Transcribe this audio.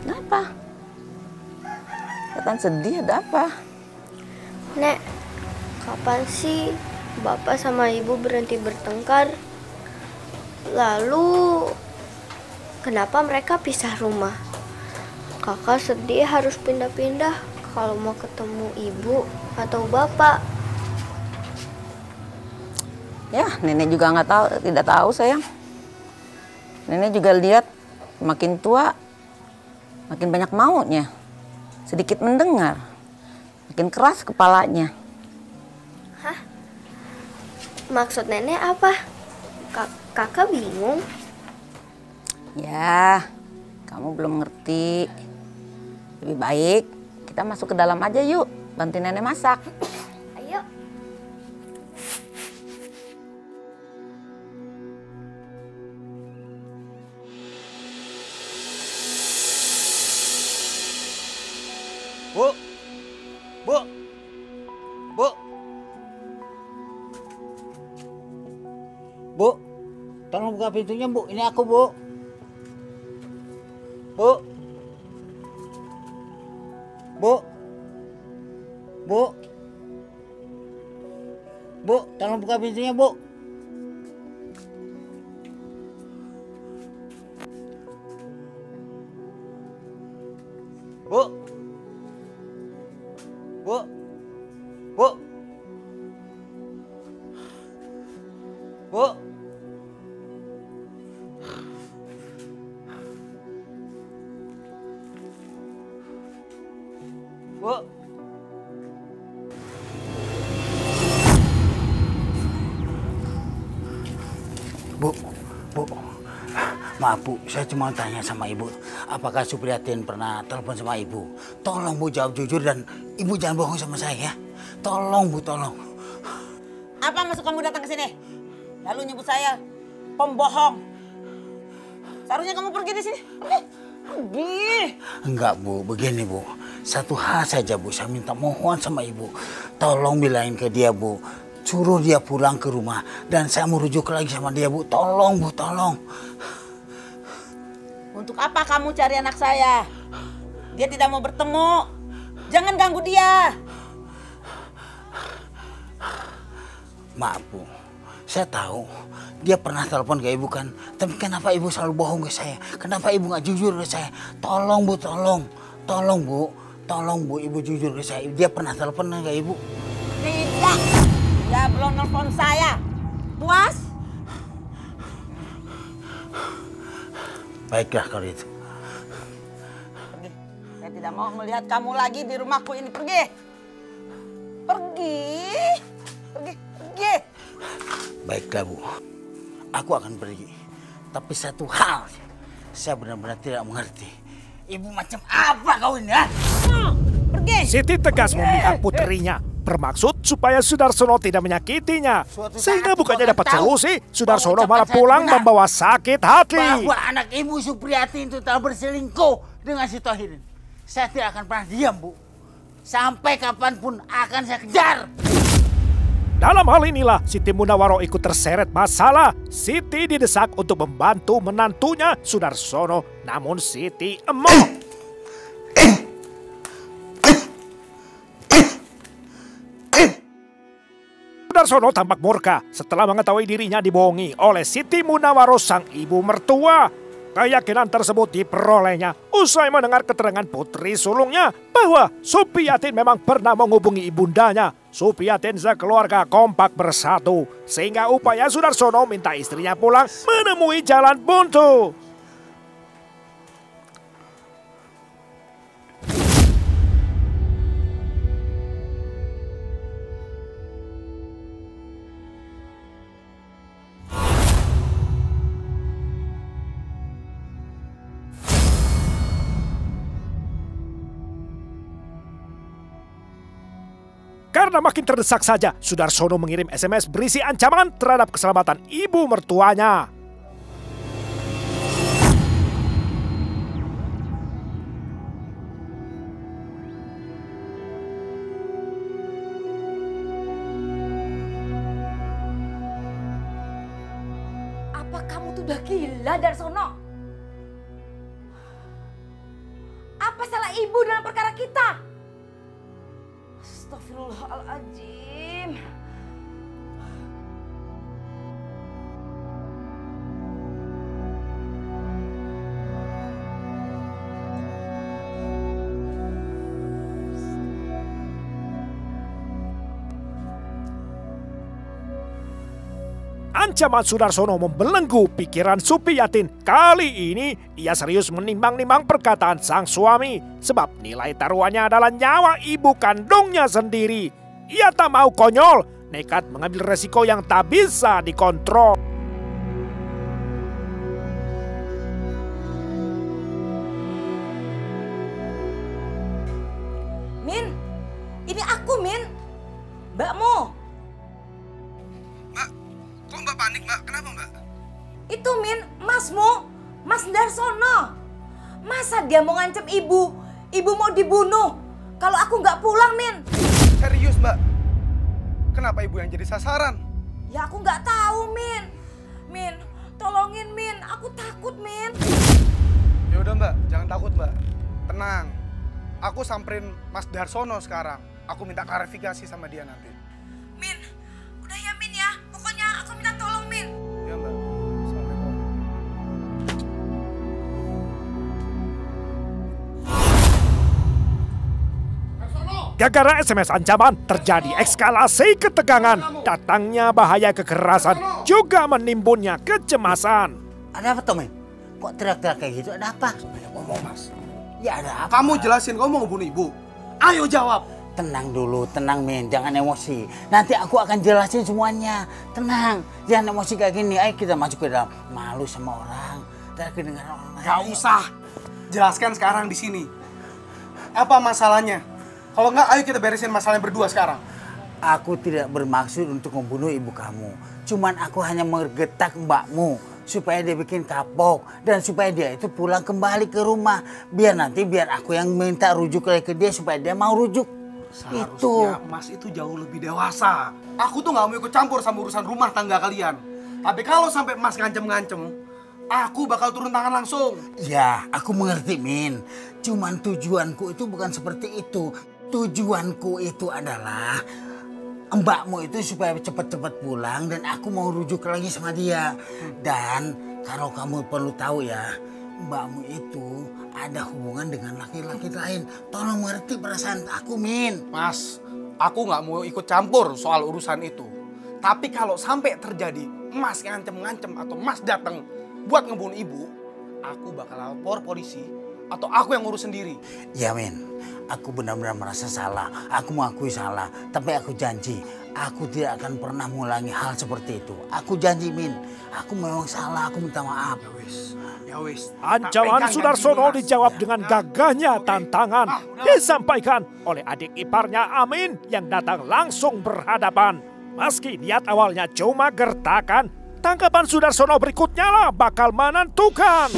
Kenapa? Kelihatan sedih, ada apa? Nek, kapan sih Bapak sama Ibu berhenti bertengkar? Lalu, kenapa mereka pisah rumah? Kakak sedih harus pindah-pindah kalau mau ketemu Ibu atau Bapak. Ya, nenek juga nggak tahu, tidak tahu sayang. Nenek juga lihat makin tua, makin banyak maunya, sedikit mendengar, makin keras kepalanya. Hah? Maksud nenek apa? Kakak bingung? Ya, kamu belum ngerti. Lebih baik kita masuk ke dalam aja yuk, bantu nenek masak. Ayo. Bu, bu, bu, bu, tolong buka pintunya bu. Ini aku bu. Bu, bu, bu, bu, tolong buka pintunya bu. Bu, bu, bu, bu. Bu. Bu, bu, maaf bu, saya cuma tanya sama ibu, apakah Supriyatin pernah telepon sama ibu? Tolong bu jawab jujur dan ibu jangan bohong sama saya ya. Tolong bu, tolong. Apa maksud kamu datang ke sini? Lalu nyebut saya pembohong. Seharusnya kamu pergi di sini. Pergi. Enggak bu, begini bu. Satu hal saja bu, saya minta mohon sama ibu. Tolong bilangin ke dia bu. Suruh dia pulang ke rumah. Dan saya mau rujuk lagi sama dia bu. Tolong bu, tolong. Untuk apa kamu cari anak saya? Dia tidak mau bertemu. Jangan ganggu dia. Maaf bu, saya tahu dia pernah telepon ke ibu kan. Tapi kenapa ibu selalu bohong ke saya? Kenapa ibu nggak jujur ke saya? Tolong bu, tolong. Tolong bu, tolong bu, ibu jujur ke saya. Dia pernah telepon ke ibu? Tidak. Dia belum nelfon saya. Puas? Baiklah kalau itu. Pergi. Saya tidak mau melihat kamu lagi di rumahku ini. Pergi. Pergi. Pergi. Pergi. Baiklah bu, aku akan pergi. Tapi satu hal, saya benar-benar tidak mengerti. Ibu macam apa kau ini ya? Pergi. Siti tegas memihak putrinya, bermaksud supaya Sudarsono tidak menyakitinya. Sehingga bukannya dapat solusi, Sudarsono malah pulang membawa sakit hati. Bahwa anak ibu Supriyatin itu telah berselingkuh dengan si Tohirin. Saya tidak akan pernah diam bu. Sampai kapanpun akan saya kejar. Dalam hal inilah Siti Munawaro ikut terseret masalah. Siti didesak untuk membantu menantunya Sudarsono, namun Siti emoh. Sudarsono tampak murka setelah mengetahui dirinya dibohongi oleh Siti Munawaro sang ibu mertua. Keyakinan tersebut diperolehnya usai mendengar keterangan putri sulungnya bahwa Supriyatin memang pernah menghubungi ibundanya. Supriyatin sekeluarga kompak bersatu sehingga upaya Sudarsono minta istrinya pulang menemui jalan buntu. Karena makin terdesak saja, Sudarsono mengirim SMS berisi ancaman terhadap keselamatan ibu mertuanya. Apa Kamu tuh udah gila, Darsono. Apa salah ibu dalam perkara kita? Astagfirullahaladzim. Ancaman Sudarsono membelenggu pikiran Supiyatin. Kali ini ia serius menimbang-nimbang perkataan sang suami. Sebab nilai taruhannya adalah nyawa ibu kandungnya sendiri. Ia tak mau konyol, nekat mengambil resiko yang tak bisa dikontrol. Min, ini aku, Min. Mbakmu. Kok Mbak panik, Mbak? Kenapa, Mbak? Itu, Min, masmu, Mas Darsono. Masa dia mau ngancam ibu? Ibu mau dibunuh kalau aku nggak pulang, Min. Serius, Mbak? Kenapa ibu yang jadi sasaran? Ya aku nggak tahu, Min. Min, tolongin, Min. Aku takut, Min. Ya udah, Mbak, jangan takut, Mbak. Tenang. Aku samperin Mas Darsono sekarang. Aku minta klarifikasi sama dia nanti. Min, udah ya, Min ya. Pokoknya aku minta tolong, Min. Ya, Mbak. Assalamualaikum. Gara-gara SMS ancaman, terjadi eskalasi ketegangan. Datangnya bahaya kekerasan, juga menimbunnya kecemasan. Ada apa, Tom? Kok teriak-teriak kayak gitu? Ada apa? Ngomong, Mas. Ya ada apa? Kamu jelasin kamu mau ngebunuh ibu. Ayo jawab. Tenang dulu, tenang men, jangan emosi. Nanti aku akan jelasin semuanya. Tenang, jangan emosi kayak gini. Ayo kita masuk ke dalam. Malu sama orang, dan kedengaran orang lain. Gak usah. Jelaskan sekarang di sini. Apa masalahnya? Kalau nggak, ayo kita beresin masalahnya berdua sekarang. Aku tidak bermaksud untuk membunuh ibu kamu. Cuman aku hanya menggetak mbakmu supaya dia bikin kapok dan supaya dia itu pulang kembali ke rumah. Biar aku yang minta rujuk lagi ke dia supaya dia mau rujuk. Seharusnya Mas itu jauh lebih dewasa. Aku tuh nggak mau ikut campur sama urusan rumah tangga kalian. Tapi kalau sampai Mas ngancem-ngancem, aku bakal turun tangan langsung. Ya, aku mengerti, Min. Cuman tujuanku itu bukan seperti itu. Tujuanku itu adalah mbakmu itu supaya cepat-cepat pulang dan aku mau rujuk lagi sama dia. Dan kalau kamu perlu tahu ya, mbakmu itu ada hubungan dengan laki-laki lain. Tolong mengerti perasaan aku, Min. Mas, aku nggak mau ikut campur soal urusan itu. Tapi kalau sampai terjadi Mas ngancem-ngancem atau Mas datang buat ngebunuh ibu, aku bakal lapor polisi atau aku yang ngurus sendiri. Ya, Min. Aku benar-benar merasa salah. Aku mengakui salah. Tapi aku janji, aku tidak akan pernah mengulangi hal seperti itu. Aku janji, Min. Aku memang salah. Aku minta maaf. Ya wis. Ancaman Sudarsono dijawab dengan gagahnya tantangan. Disampaikan oleh adik iparnya Amin yang datang langsung berhadapan. Meski niat awalnya cuma gertakan, tanggapan Sudarsono berikutnya lah bakal menentukan.